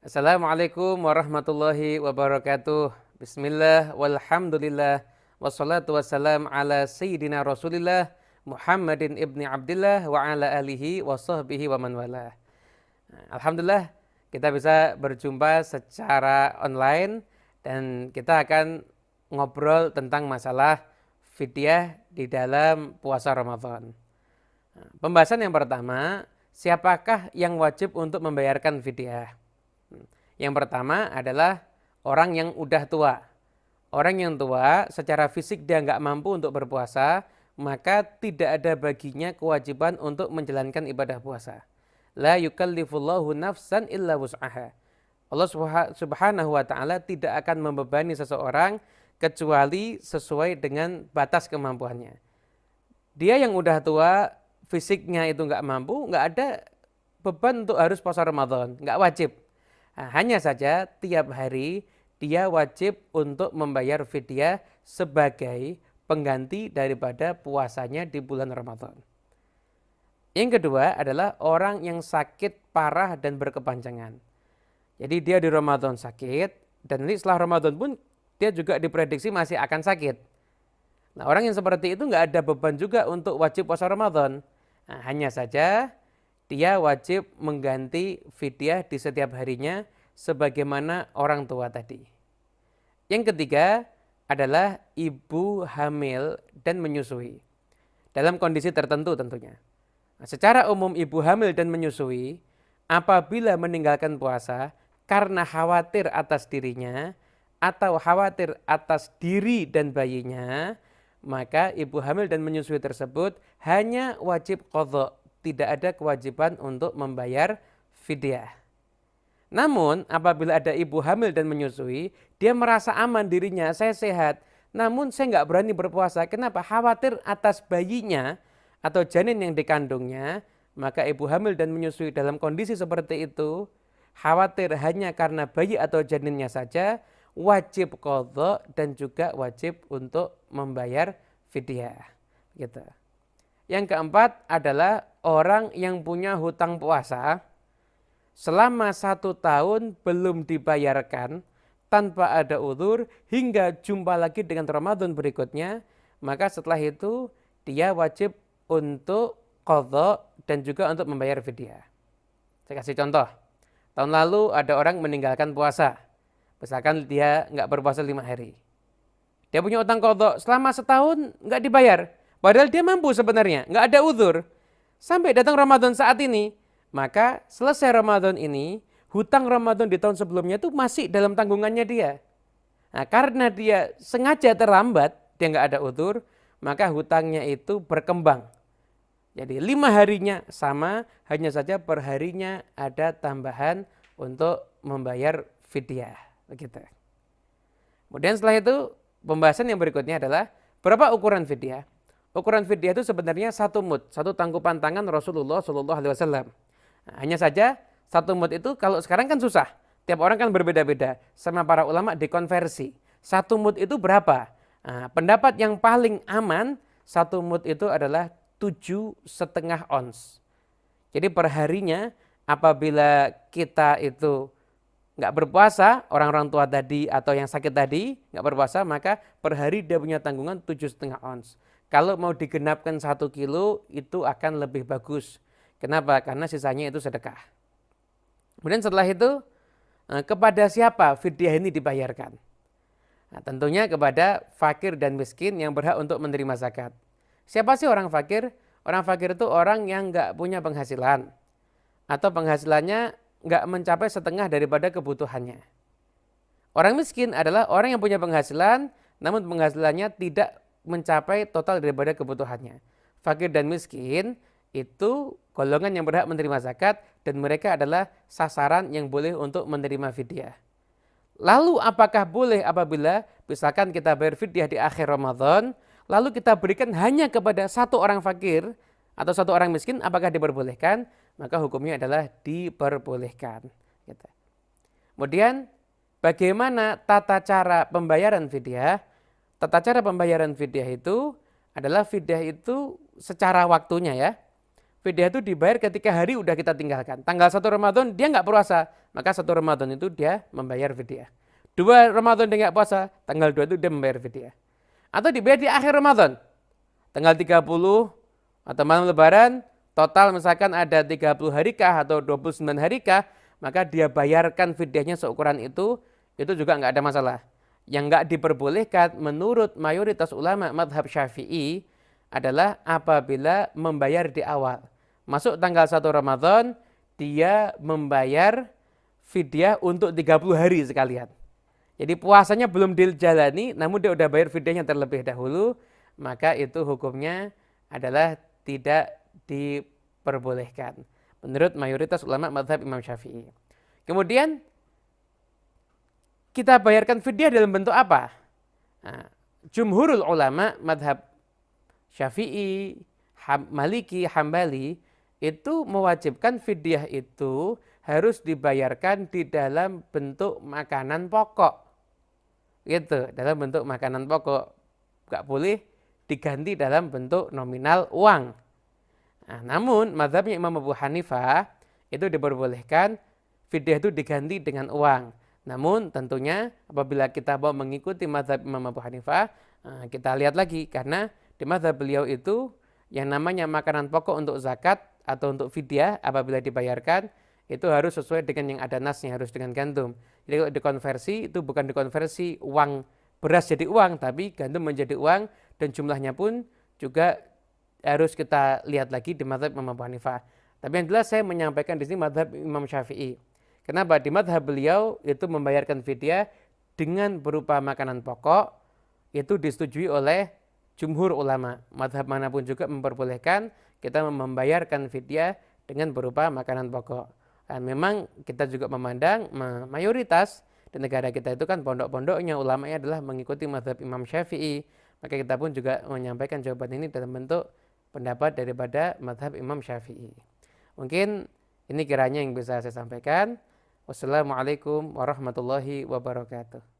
Assalamualaikum warahmatullahi wabarakatuh. Bismillah walhamdulillah wassalatu wassalam ala sayyidina Rasulillah Muhammadin ibni Abdillah wa ala alihi wa sahbihi wa man walah. Alhamdulillah kita bisa berjumpa secara online dan kita akan ngobrol tentang masalah fidyah di dalam puasa Ramadan. Pembahasan yang pertama, siapakah yang wajib untuk membayarkan fidyah? Yang pertama adalah orang yang udah tua. Orang yang tua secara fisik dia nggak mampu untuk berpuasa, maka tidak ada baginya kewajiban untuk menjalankan ibadah puasa. La yukallifullahu nafsan illa wus'aha. Allah Subhanahu wa taala tidak akan membebani seseorang kecuali sesuai dengan batas kemampuannya. Dia yang udah tua, fisiknya itu nggak mampu, nggak ada beban untuk harus puasa Ramadan, nggak wajib. Nah, hanya saja tiap hari dia wajib untuk membayar fidyah sebagai pengganti daripada puasanya di bulan Ramadan. Yang kedua adalah orang yang sakit parah dan berkepanjangan. Jadi dia di Ramadan sakit dan nanti setelah Ramadan pun dia juga diprediksi masih akan sakit. Nah, orang yang seperti itu nggak ada beban juga untuk wajib puasa Ramadan. Nah, hanya saja dia wajib mengganti fidyah di setiap harinya sebagaimana orang tua tadi. Yang ketiga adalah ibu hamil dan menyusui. Dalam kondisi tertentu tentunya. Nah, secara umum ibu hamil dan menyusui apabila meninggalkan puasa karena khawatir atas dirinya atau khawatir atas diri dan bayinya, maka ibu hamil dan menyusui tersebut hanya wajib qadha, tidak ada kewajiban untuk membayar fidyah. Namun apabila ada ibu hamil dan menyusui, dia merasa aman dirinya, saya sehat, namun saya nggak berani berpuasa. Kenapa? Khawatir atas bayinya atau janin yang dikandungnya, maka ibu hamil dan menyusui dalam kondisi seperti itu, khawatir hanya karena bayi atau janinnya saja, wajib qadha dan juga wajib untuk membayar fidyah. Gitu. Yang keempat adalah orang yang punya hutang puasa selama 1 tahun belum dibayarkan tanpa ada uzur hingga jumpa lagi dengan Ramadan berikutnya, maka setelah itu dia wajib untuk qadha dan juga untuk membayar fidyah. Saya kasih contoh. Tahun lalu ada orang meninggalkan puasa. Misalkan dia nggak berpuasa 5 hari. Dia punya utang qadha selama setahun nggak dibayar. Padahal dia mampu sebenarnya, nggak ada uzur. Sampai datang Ramadan saat ini, maka selesai Ramadan ini, hutang Ramadan di tahun sebelumnya itu masih dalam tanggungannya dia. Nah, karena dia sengaja terlambat, dia nggak ada uzur, maka hutangnya itu berkembang. Jadi 5 harinya sama, hanya saja per harinya ada tambahan untuk membayar fidyah. Begitu. Kemudian setelah itu, pembahasan yang berikutnya adalah berapa ukuran fidyah? Ukuran fidyah itu sebenarnya 1 mud, 1 tangkupan tangan Rasulullah SAW. Nah, hanya saja 1 mud itu kalau sekarang kan susah. Tiap orang kan berbeda-beda. Sama para ulama dikonversi. 1 mud itu berapa? Nah, pendapat yang paling aman 1 mud itu adalah 7,5 ons. Jadi perharinya apabila kita itu nggak berpuasa, orang-orang tua tadi atau yang sakit tadi nggak berpuasa, maka per hari dia punya tanggungan 7,5 ons. Kalau mau digenapkan 1 kilo itu akan lebih bagus. Kenapa? Karena sisanya itu sedekah. Kemudian setelah itu kepada siapa fidyah ini dibayarkan? Nah, tentunya kepada fakir dan miskin yang berhak untuk menerima zakat. Siapa sih orang fakir? Orang fakir itu orang yang nggak punya penghasilan atau penghasilannya nggak mencapai setengah daripada kebutuhannya. Orang miskin adalah orang yang punya penghasilan namun penghasilannya tidak mencapai total daripada kebutuhannya. Fakir dan miskin itu golongan yang berhak menerima zakat dan mereka adalah sasaran yang boleh untuk menerima fidyah. Lalu apakah boleh apabila misalkan kita bayar fidyah di akhir Ramadan, lalu kita berikan hanya kepada 1 orang fakir atau 1 orang miskin, apakah diperbolehkan? Maka hukumnya adalah diperbolehkan. Gitu. Kemudian bagaimana tata cara pembayaran fidyah? Tata cara pembayaran fidyah itu adalah fidyah itu secara waktunya ya. fidyah itu dibayar ketika hari udah kita tinggalkan. Tanggal 1 Ramadan dia nggak puasa, maka 1 Ramadan itu dia membayar fidyah. 2 Ramadan dia nggak puasa, tanggal 2 itu dia membayar fidyah. Atau dibayar di akhir Ramadan, tanggal 30 atau malam lebaran, total misalkan ada 30 harikah atau 29 harikah, maka dia bayarkan fidyahnya seukuran itu juga nggak ada masalah. Yang nggak diperbolehkan menurut mayoritas ulama madhab Syafi'i adalah apabila membayar di awal. Masuk tanggal 1 Ramadan, dia membayar fidyah untuk 30 hari sekalian. Jadi puasanya belum dijalani, namun dia udah bayar fidyahnya terlebih dahulu, maka itu hukumnya adalah tidak diperbolehkan. Menurut mayoritas ulama mazhab Imam Syafi'i. Kemudian kita bayarkan fidyah dalam bentuk apa? Nah, jumhurul ulama mazhab Syafi'i, Maliki, Hambali itu mewajibkan fidyah itu harus dibayarkan di dalam bentuk makanan pokok. Gitu, dalam bentuk makanan pokok. Enggak boleh diganti dalam bentuk nominal uang. Nah, namun mazhabnya Imam Abu Hanifah itu diperbolehkan fidyah itu diganti dengan uang. Namun tentunya apabila kita mau mengikuti mazhab Imam Abu Hanifah, kita lihat lagi karena di mazhab beliau itu yang namanya makanan pokok untuk zakat atau untuk fidyah apabila dibayarkan itu harus sesuai dengan yang ada nasnya, harus dengan gandum. Jadi kalau dikonversi itu bukan dikonversi uang beras jadi uang, tapi gandum menjadi uang dan jumlahnya pun juga harus kita lihat lagi di mazhab Imam Abu Hanifah. Tapi yang jelas saya menyampaikan di sini mazhab Imam Syafi'i. Kenapa? Di mazhab beliau itu membayarkan fidyah dengan berupa makanan pokok itu disetujui oleh jumhur ulama. Mazhab manapun juga memperbolehkan kita membayarkan fidyah dengan berupa makanan pokok. Dan memang kita juga memandang mayoritas di negara kita itu kan pondok-pondoknya ulamanya adalah mengikuti mazhab Imam Syafi'i. Maka kita pun juga menyampaikan jawaban ini dalam bentuk pendapat daripada mazhab Imam Syafi'i. Mungkin ini kiranya yang bisa saya sampaikan. Wassalamualaikum warahmatullahi wabarakatuh.